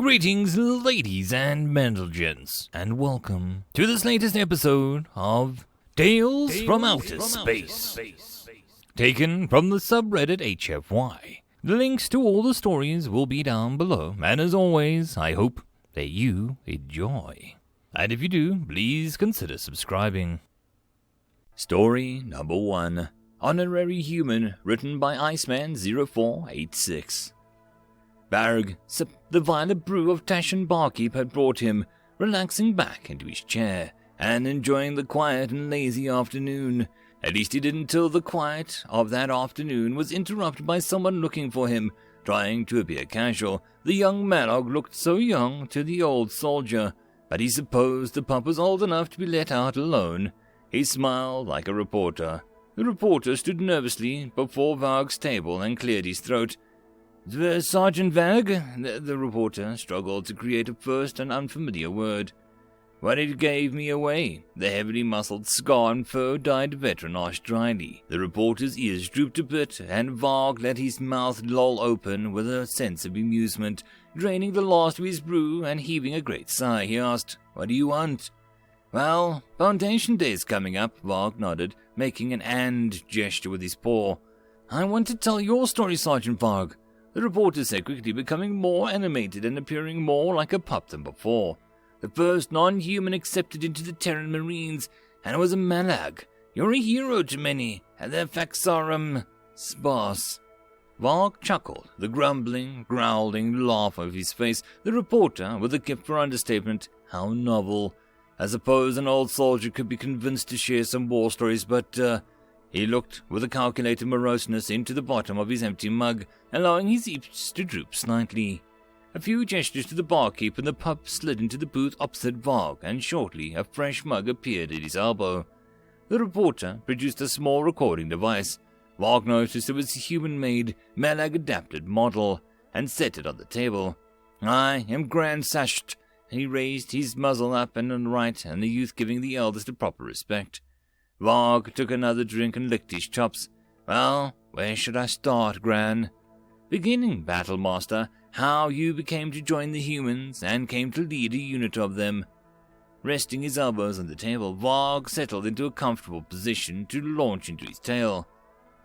Greetings, ladies and gents, and welcome to this latest episode of Tales from Outer Space, taken from the subreddit HFY. The links to all the stories will be down below, and as always, I hope that you enjoy. And if you do, please consider subscribing. Story number 1, Honorary Human, written by iceman0486. Barg sipped the violet brew of Tashan barkeep had brought him, relaxing back into his chair and enjoying the quiet and lazy afternoon. At least he didn't till the quiet of that afternoon was interrupted by someone looking for him, trying to appear casual. The young Malog looked so young to the old soldier, but he supposed the pup was old enough to be let out alone. He smiled like a reporter. The reporter stood nervously before Varg's table and cleared his throat. Sergeant Varg, the reporter struggled to create a first and unfamiliar word. What it gave me away, the heavily muscled, scar and fur-dyed veteran asked dryly. The reporter's ears drooped a bit, and Varg let his mouth loll open with a sense of amusement. Draining the last of his brew and heaving a great sigh, he asked, "What do you want?" "Well, Foundation Day's coming up," Varg nodded, making an "and" gesture with his paw. "I want to tell your story, Sergeant Varg," the reporter said quickly, becoming more animated and appearing more like a pup than before. "The first non-human accepted into the Terran Marines, and it was a Malag. You're a hero to many, and their facts are, sparse." Varg chuckled, the grumbling, growling laugh of his face, the reporter with a gift for understatement. How novel. I suppose an old soldier could be convinced to share some war stories, but, he looked with a calculated moroseness into the bottom of his empty mug, allowing his ears to droop slightly. A few gestures to the barkeep and the pup slid into the booth opposite Varg, and shortly a fresh mug appeared at his elbow. The reporter produced a small recording device. Varg noticed it was a human-made, Malag-adapted model, and set it on the table. "I am Grand Sasht." He raised his muzzle up and on the right, and the youth giving the eldest a proper respect. Varg took another drink and licked his chops. "Well, where should I start, Gran?" "Beginning, Battlemaster, how you became to join the humans and came to lead a unit of them." Resting his elbows on the table, Varg settled into a comfortable position to launch into his tale.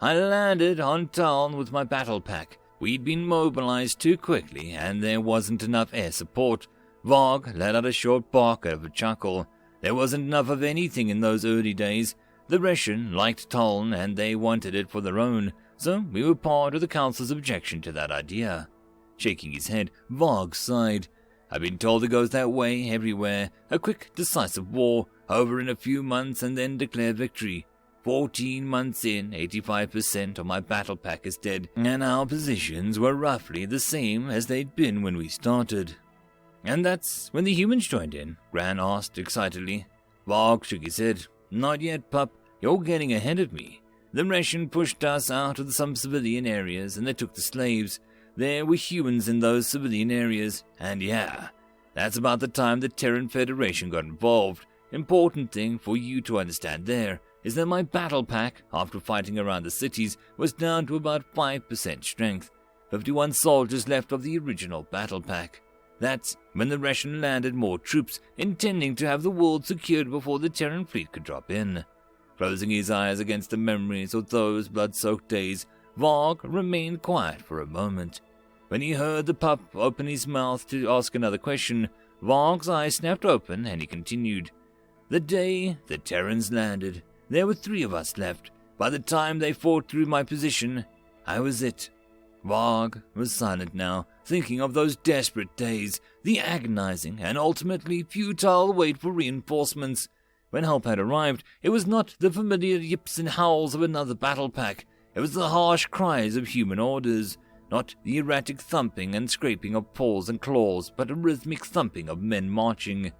"I landed on Taln with my battle pack. We'd been mobilized too quickly, and there wasn't enough air support." Varg let out a short bark out of a chuckle. There wasn't enough of anything in those early days. The Russian liked Taln, and they wanted it for their own, so we were part of the Council's objection to that idea. Shaking his head, Varg sighed. "I've been told it goes that way everywhere. A quick, decisive war, over in a few months and then declare victory. 14 months in, 85% of my battle pack is dead, and our positions were roughly the same as they'd been when we started." "And that's when the humans joined in?" Gran asked excitedly. Varg shook his head. "Not yet, pup. You're getting ahead of me. The Russian pushed us out of some civilian areas, and they took the slaves. There were humans in those civilian areas, and yeah, that's about the time the Terran Federation got involved. Important thing for you to understand there is that my battle pack, after fighting around the cities, was down to about 5% strength. 51 soldiers left of the original battle pack. That's when the Russian landed more troops, intending to have the world secured before the Terran fleet could drop in." Closing his eyes against the memories of those blood-soaked days, Varg remained quiet for a moment. When he heard the pup open his mouth to ask another question, Varg's eyes snapped open and he continued. "The day the Terrans landed, there were 3 of us left. By the time they fought through my position, I was it." Varg was silent now, thinking of those desperate days, the agonizing and ultimately futile wait for reinforcements. When help had arrived, it was not the familiar yips and howls of another battle pack. It was the harsh cries of human orders, not the erratic thumping and scraping of paws and claws, but a rhythmic thumping of men marching.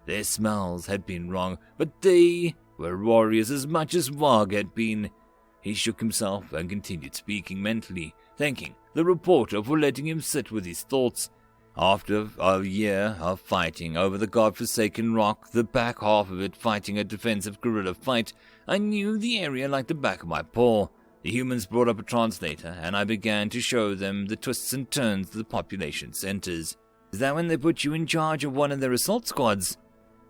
Their smells had been wrong, but they were warriors as much as Varg had been. He shook himself and continued speaking mentally, thanking the reporter for letting him sit with his thoughts. After a year of fighting over the godforsaken rock, the back half of it fighting a defensive guerrilla fight, I knew the area like the back of my paw. The humans brought up a translator, and I began to show them the twists and turns of the population centers. Is that when they put you in charge of one of their assault squads?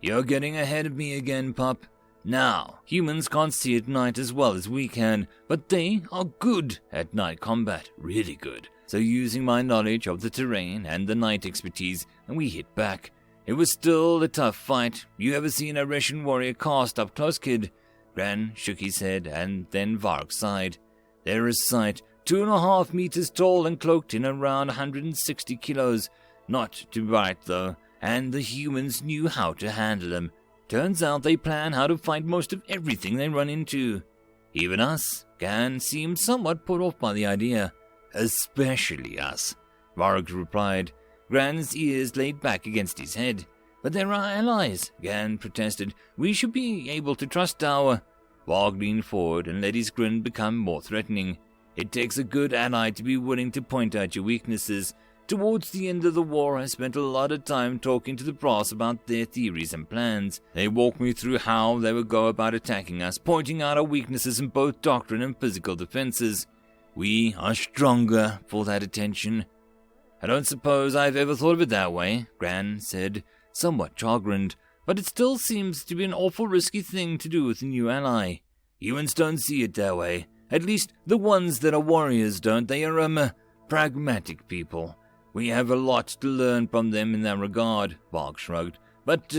You're getting ahead of me again, pup. Now, humans can't see at night as well as we can, but they are good at night combat, really good. So using my knowledge of the terrain and the night expertise, and we hit back. It was still a tough fight. You ever seen a Russian warrior cast up close, kid? Gran shook his head, and then Varg sighed. They're a sight, 2.5 meters tall and cloaked in around 160 kilos. Not too bright, though, and the humans knew how to handle them. Turns out they plan how to fight most of everything they run into. Even us. Gan seemed somewhat put off by the idea. Especially us, Varg replied, Gran's ears laid back against his head. But they're our allies, Gan protested. We should be able to trust our... Varg leaned forward and let his grin become more threatening. It takes a good ally to be willing to point out your weaknesses. Towards the end of the war, I spent a lot of time talking to the brass about their theories and plans. They walked me through how they would go about attacking us, pointing out our weaknesses in both doctrine and physical defenses. We are stronger for that attention. I don't suppose I've ever thought of it that way, Gran said, somewhat chagrined, but it still seems to be an awful risky thing to do with a new ally. Humans don't see it that way. At least the ones that are warriors don't. They are, pragmatic people. We have a lot to learn from them in that regard, Varg shrugged. But,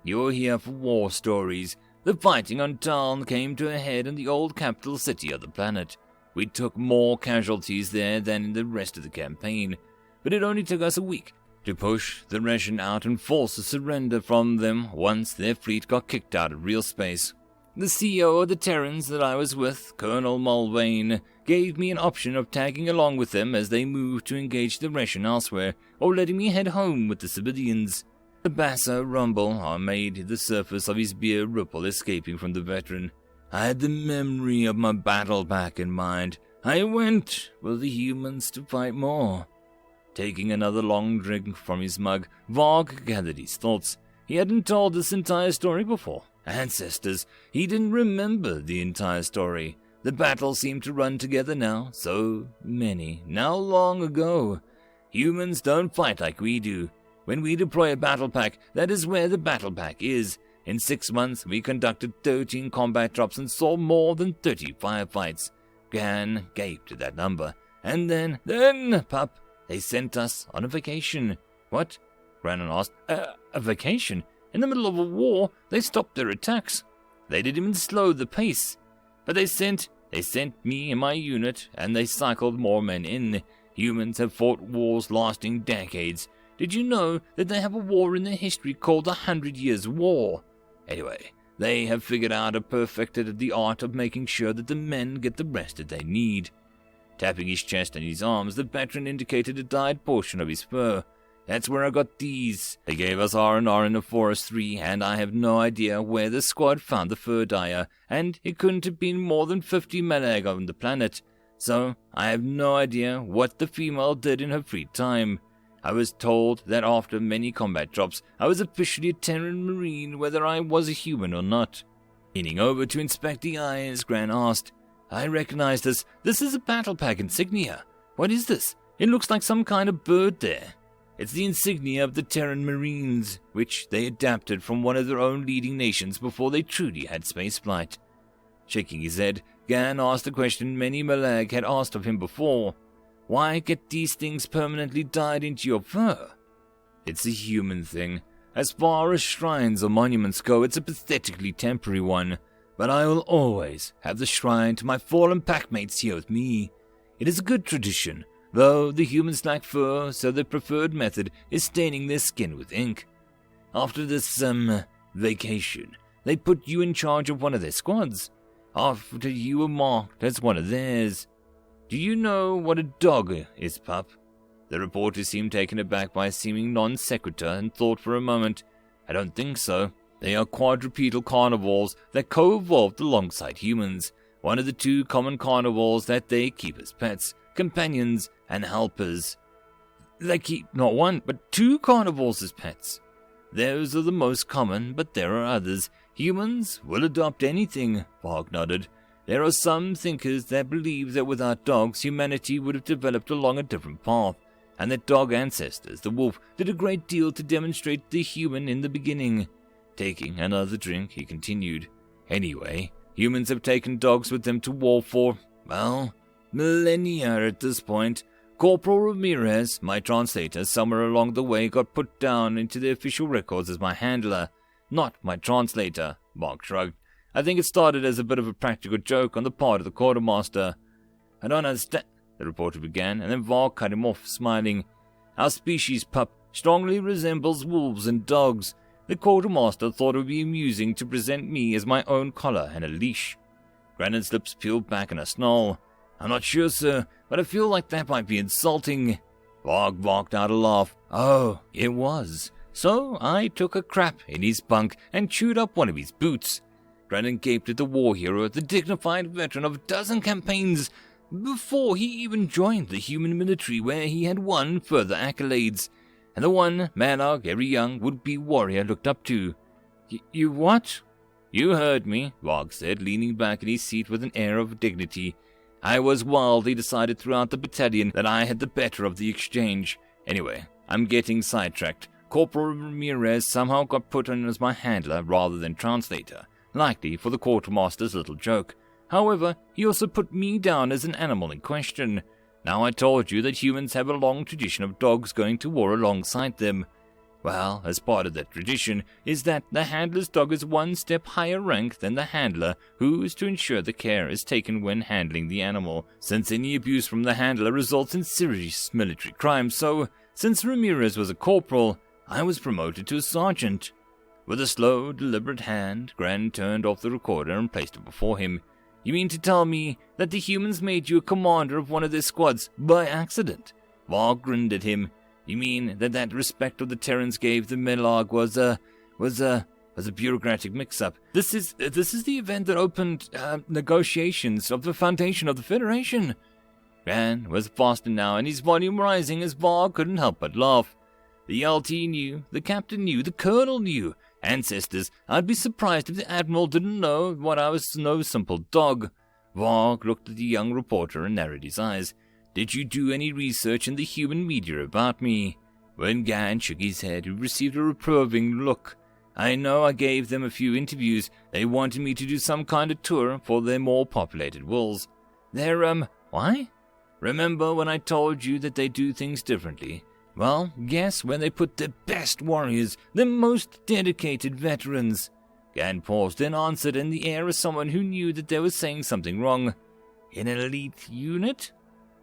you're here for war stories. The fighting on Tal came to a head in the old capital city of the planet. We took more casualties there than in the rest of the campaign, but it only took us a week to push the Russian out and force a surrender from them once their fleet got kicked out of real space. The CEO of the Terrans that I was with, Colonel Mulvane, gave me an option of tagging along with them as they moved to engage the Russian elsewhere, or letting me head home with the civilians. The Bassa rumble made the surface of his beer ripple escaping from the veteran. I had the memory of my battle pack in mind. I went with the humans to fight more. Taking another long drink from his mug, Varg gathered his thoughts. He hadn't told this entire story before. Ancestors, he didn't remember the entire story. The battle seemed to run together now, so many, now long ago. Humans don't fight like we do. When we deploy a battle pack, that is where the battle pack is. In 6 months, we conducted 13 combat drops and saw more than 30 firefights. Gan gaped at that number. And then, pup, they sent us on a vacation. What? Brannon asked. A vacation? In the middle of a war, they stopped their attacks. They didn't even slow the pace. But they sent me and my unit, and they cycled more men in. Humans have fought wars lasting decades. Did you know that they have a war in their history called the 100 Years' War? Anyway, they have figured out and perfected the art of making sure that the men get the rest that they need. Tapping his chest and his arms, the veteran indicated a dyed portion of his fur. That's where I got these. They gave us R&R in the Forest 3, and I have no idea where the squad found the fur dyer, and it couldn't have been more than 50 meleg on the planet. So, I have no idea what the female did in her free time. I was told that after many combat drops, I was officially a Terran Marine whether I was a human or not. Leaning over to inspect the eyes, Gran asked, I recognize this. This is a battle pack insignia. What is this? It looks like some kind of bird there. It's the insignia of the Terran Marines, which they adapted from one of their own leading nations before they truly had spaceflight. Shaking his head, Gan asked a question many Malag had asked of him before. Why get these things permanently dyed into your fur? It's a human thing. As far as shrines or monuments go, it's a pathetically temporary one. But I will always have the shrine to my fallen packmates here with me. It is a good tradition, though the humans lack fur, so their preferred method is staining their skin with ink. After this, vacation, they put you in charge of one of their squads. After you were marked as one of theirs. Do you know what a dog is, pup? The reporter seemed taken aback by a seeming non-sequitur and thought for a moment. I don't think so. They are quadrupedal carnivores that co-evolved alongside humans. One of the two common carnivores that they keep as pets, companions, and helpers. They keep not one, but 2 carnivores as pets. Those are the most common, but there are others. Humans will adopt anything, Varg nodded. There are some thinkers that believe that without dogs, humanity would have developed along a different path. and that dog ancestors, the wolf, did a great deal to demonstrate the human in the beginning. Taking another drink, he continued, "Anyway, humans have taken dogs with them to war for, well, millennia at this point. Corporal Ramirez, my translator, somewhere along the way got put down into the official records as my handler, not my translator," Mark shrugged. "I think it started as a bit of a practical joke on the part of the quartermaster." "I don't understand," the reporter began, and then Varg cut him off, smiling. "Our species, pup, strongly resembles wolves and dogs. The quartermaster thought it would be amusing to present me as my own collar and a leash." Grandin's lips peeled back in a snarl. "I'm not sure, sir, but I feel like that might be insulting." Varg barked out a laugh. "Oh, it was. So I took a crap in his bunk and chewed up one of his boots." Grandin gaped at the war hero, the dignified veteran of a dozen campaigns before he even joined the human military, where he had won further accolades, and the one Manog every young would-be warrior looked up to. You what?" "You heard me," Varg said, leaning back in his seat with an air of dignity. "I was wildly decided throughout the battalion that I had the better of the exchange. Anyway, I'm getting sidetracked. Corporal Ramirez somehow got put on as my handler rather than translator, likely for the quartermaster's little joke. However, he also put me down as an animal in question. Now, I told you that humans have a long tradition of dogs going to war alongside them. Well, as part of that tradition is that the handler's dog is one step higher rank than the handler, who is to ensure the care is taken when handling the animal, since any abuse from the handler results in serious military crime. So, since Ramirez was a corporal, I was promoted to a sergeant." With a slow, deliberate hand, Gran turned off the recorder and placed it before him. "You mean to tell me that the humans made you a commander of one of their squads by accident?" Varg grinned at him. "You mean that respect of the Terrans gave the Melag was a bureaucratic mix-up? This is the event that opened negotiations of the foundation of the Federation." Gran was faster now, and his volume rising as Varg couldn't help but laugh. "The LT knew, the captain knew, the colonel knew. Ancestors, I'd be surprised if the admiral didn't know what I was no simple dog." Varg looked at the young reporter and narrowed his eyes. "Did you do any research in the human media about me?" When Gan shook his head, he received a reproving look. "I know I gave them a few interviews. They wanted me to do some kind of tour for their more populated worlds. Why? Remember when I told you that they do things differently? Well, guess when they put their best warriors, the most dedicated veterans." Gan paused, then answered in the air as someone who knew that they were saying something wrong. "In an elite unit?"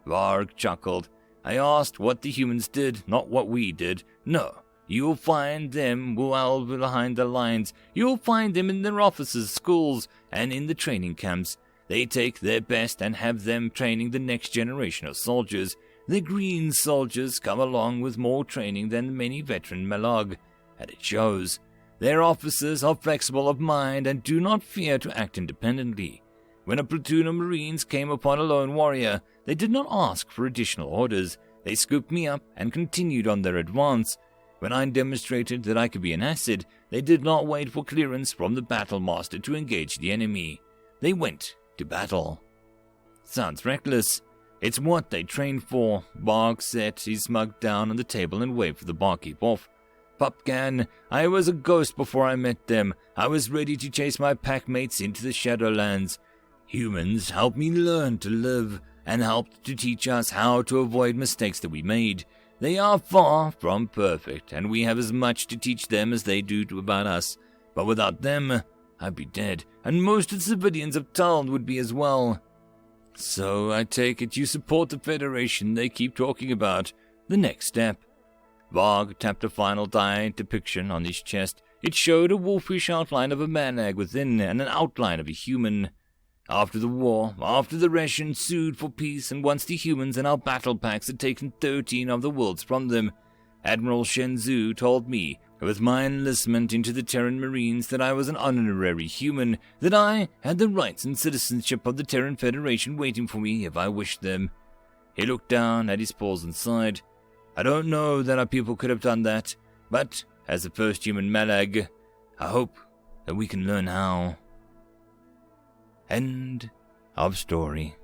Varg chuckled. "I asked what the humans did, not what we did. No, you'll find them well behind the lines. You'll find them in their offices, schools, and in the training camps. They take their best and have them training the next generation of soldiers. The green soldiers come along with more training than many veteran Melag, and it shows. Their officers are flexible of mind and do not fear to act independently. When a platoon of Marines came upon a lone warrior, they did not ask for additional orders. They scooped me up and continued on their advance. When I demonstrated that I could be an asset, they did not wait for clearance from the battle master to engage the enemy. They went to battle." "Sounds reckless." "It's what they trained for." Varg set his mug down on the table and waved for the barkeep off. "Pupgan, I was a ghost before I met them. I was ready to chase my packmates into the Shadowlands. Humans helped me learn to live, and helped to teach us how to avoid mistakes that we made. They are far from perfect, and we have as much to teach them as they do about us. But without them, I'd be dead, and most of the civilians of Taln would be as well." "So I take it you support the Federation they keep talking about. The next step." Varg tapped a final die depiction on his chest. It showed a wolfish outline of a man-egg within and an outline of a human. "After the war, after the Resh sued for peace, and once the humans and our battle packs had taken 13 of the worlds from them, Admiral Shenzhou told me, with my enlistment into the Terran Marines, that I was an honorary human, that I had the rights and citizenship of the Terran Federation waiting for me if I wished them." He looked down at his paws and sighed. "I don't know that our people could have done that, but as the first human Malag, I hope that we can learn how." End of story.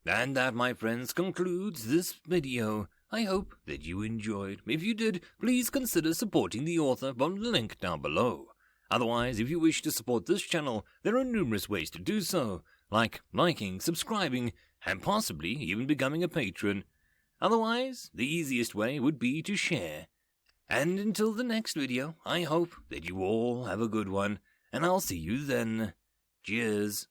And that, my friends, concludes this video I hope that you enjoyed. If you did, please consider supporting the author from the link down below. Otherwise, if you wish to support this channel, there are numerous ways to do so, like liking, subscribing, and possibly even becoming a patron. Otherwise, the easiest way would be to share. And until the next video, I hope that you all have a good one, and I'll see you then. Cheers.